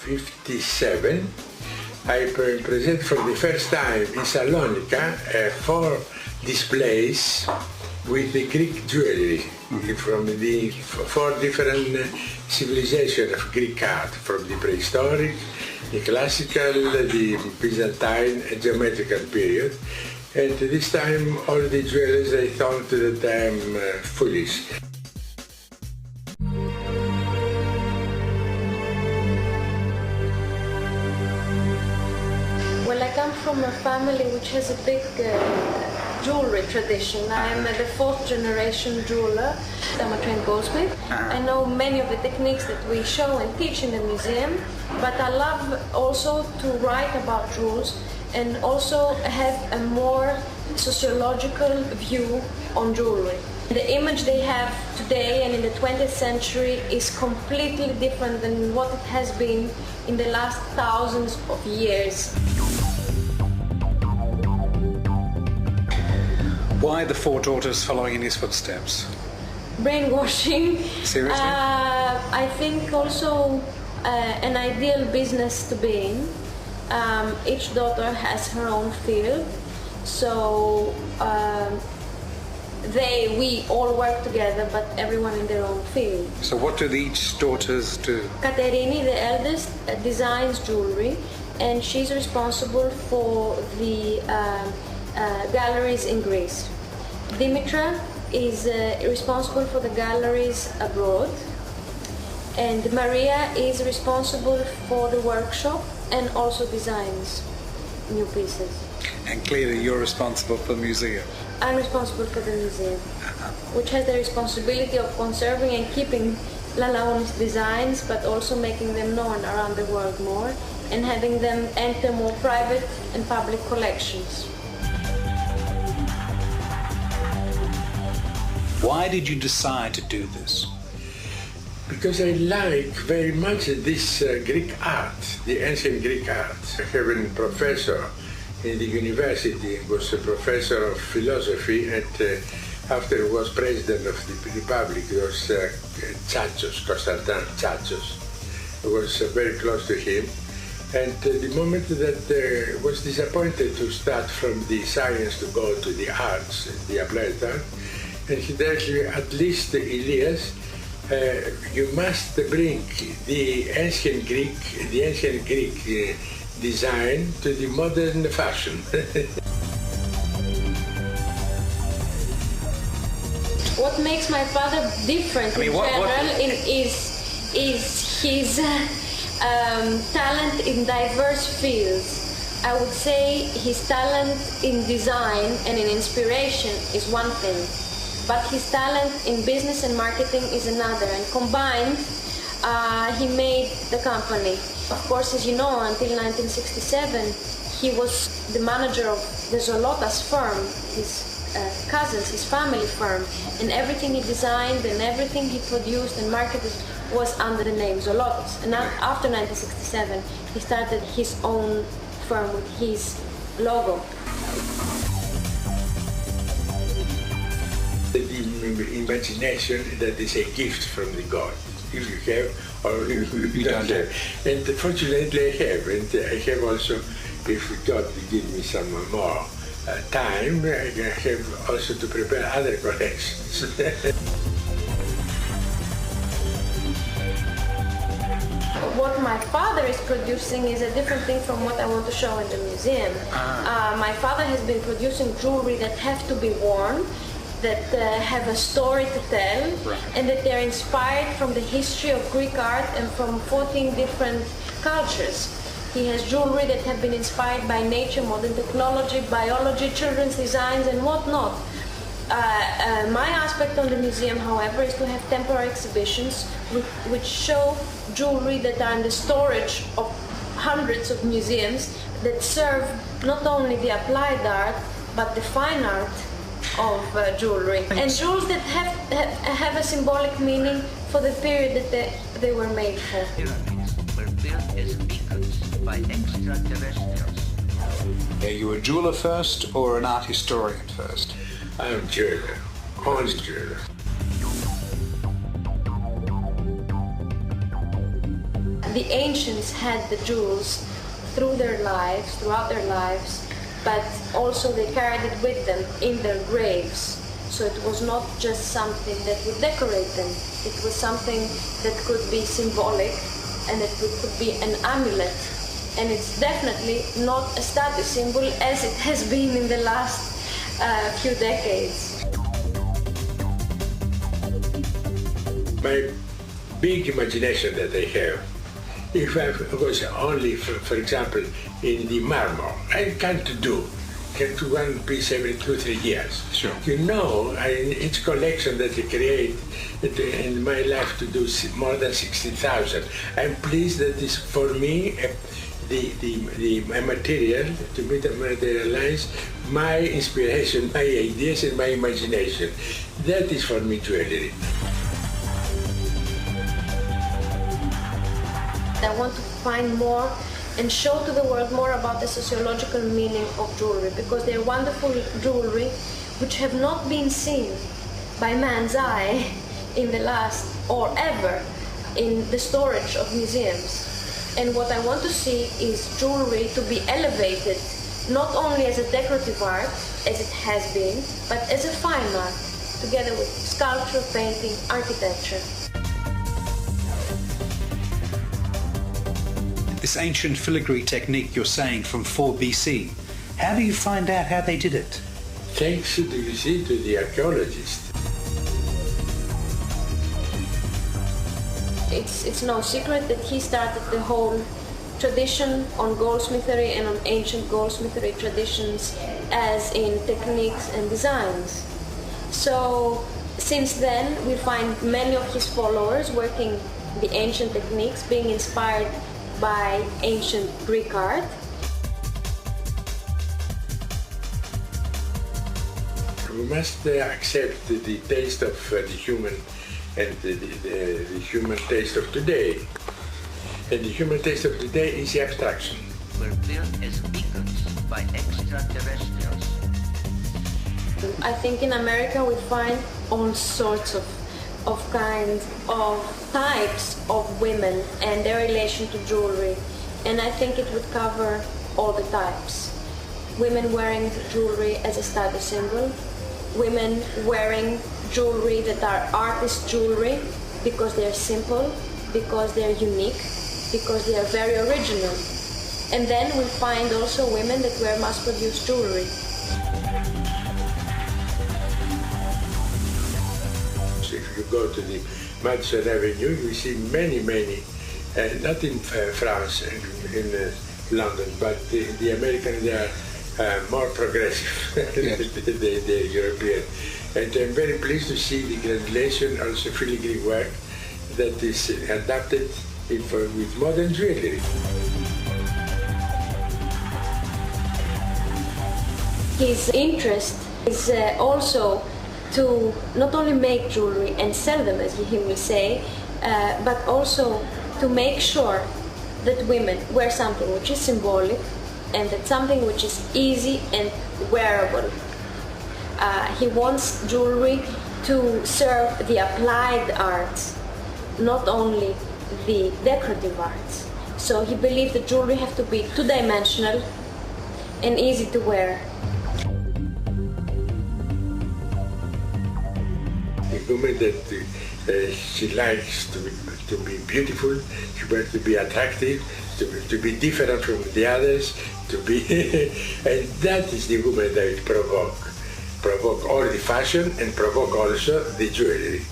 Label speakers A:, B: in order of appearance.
A: 1957, I present for the first time in Salonika 4 displays with the Greek jewelry from the 4 different civilizations of Greek art, from the prehistoric, the classical, the Byzantine and geometrical period. And this time all the jewelers, I thought that I am foolish.
B: Well, I come from a family which has a big jewelry tradition. I am the 4th generation jeweler. I'm a trained goldsmith. I know many of the techniques that we show and teach in the museum, but I love also to write about jewels and also have a more sociological view on jewelry. The image they have today and in the 20th century is completely different than what it has been in the last thousands of years.
C: Why the 4 daughters following in his footsteps?
B: Brainwashing.
C: Seriously?
B: I think also an ideal business to be in. Each daughter has her own field, so we all work together, but everyone in their own field.
C: So what do each daughters do?
B: Katerini, the eldest, designs jewelry, and she's responsible for the galleries in Greece. Dimitra is responsible for the galleries abroad, and Maria is responsible for the workshop and also designs new pieces.
C: And clearly you're responsible for the museum.
B: I'm responsible for the museum, which has the responsibility of conserving and keeping Lalaounis designs, but also making them known around the world more and having them enter more private and public collections.
C: Why did you decide to do this?
A: Because I like very much this Greek art, the ancient Greek art. I have a professor in the university, was a professor of philosophy, and after was president of the Republic, was Tsatsos, Constantin Tsatsos. I was very close to him. And the moment that was disappointed to start from the science to go to the arts, the applied art, and he tells me, at least Ilias, you must bring the ancient Greek design to the modern fashion.
B: What makes my father different in general is his talent in diverse fields. I would say his talent in design and in inspiration is one thing, but his talent in business and marketing is another, and combined he made the company. Of course, as you know, until 1967 he was the manager of the Zolotas firm, his cousins, his family firm, and everything he designed and everything he produced and marketed was under the name Zolotas. And after 1967 he started his own firm with his logo.
A: The imagination that is a gift from the God. If you have or if you don't have. And fortunately I have, and I have also, if God give me some more time, I have also to prepare other collections.
B: What my father is producing is a different thing from what I want to show in the museum. My father has been producing jewelry that have to be worn, that have a story to tell, and that they're inspired from the history of Greek art and from 14 different cultures. He has jewelry that have been inspired by nature, modern technology, biology, children's designs, and whatnot. My aspect on the museum, however, is to have temporary exhibitions which show jewelry that are in the storage of hundreds of museums that serve not only the applied art, but the fine art of jewelry. And jewels that have a symbolic meaning for the period that they were made for.
D: Pyramids were built as beacons by extraterrestrials.
C: Are you a jeweler first or an art historian first?
A: I'm a jeweler, only jeweler.
B: the ancients had the jewels throughout their lives, but also they carried it with them in their graves. So it was not just something that would decorate them. It was something that could be symbolic, and it could be an amulet. And it's definitely not a status symbol as it has been in the last few decades.
A: My big imagination that I have, if I was only, for example, in the marble, I can't do one piece every 2-3 years.
C: Sure.
A: You know, each collection that I create in my life to do more than 60,000. I'm pleased that is for me my material, to materialize my inspiration, my ideas and my imagination. That is for me jewelry.
B: I want to find more and show to the world more about the sociological meaning of jewelry, because they're wonderful jewelry which have not been seen by man's eye in the last or ever in the storage of museums. And what I want to see is jewelry to be elevated not only as a decorative art, as it has been, but as a fine art, together with sculpture, painting, architecture.
C: This ancient filigree technique you're saying from 4 BC, how do you find out how they did it?
A: Thanks to the archaeologists.
B: It's no secret that he started the whole tradition on goldsmithery and on ancient goldsmithery traditions as in techniques and designs. So since then we find many of his followers working the ancient techniques, being inspired by ancient Greek art.
A: We must accept the taste of the human and the human taste of today. And the human taste of today is the abstraction.
D: Were built as beacons by extraterrestrials.
B: I think in America we find all sorts of kinds of types of women and their relation to jewelry, and I think it would cover all the types. Women wearing jewelry as a status symbol, women wearing jewelry that are artist jewelry because they're simple, because they're unique, because they are very original. And then we find also women that wear mass-produced jewelry.
A: If you go to the Madison Avenue, you see many, not in France and in London, but the Americans, they are more progressive than the European. And I'm very pleased to see the granulation, also filigree work, that is adapted with modern jewelry.
B: His interest is also to not only make jewelry and sell them, as he will say, but also to make sure that women wear something which is symbolic and that something which is easy and wearable. He wants jewelry to serve the applied arts, not only the decorative arts. So he believed that jewelry has to be two-dimensional and easy to wear.
A: A woman that she likes to be beautiful, she wants to be attractive, to be different from the others, and that is the woman that provoke all the fashion and provoke also the jewelry.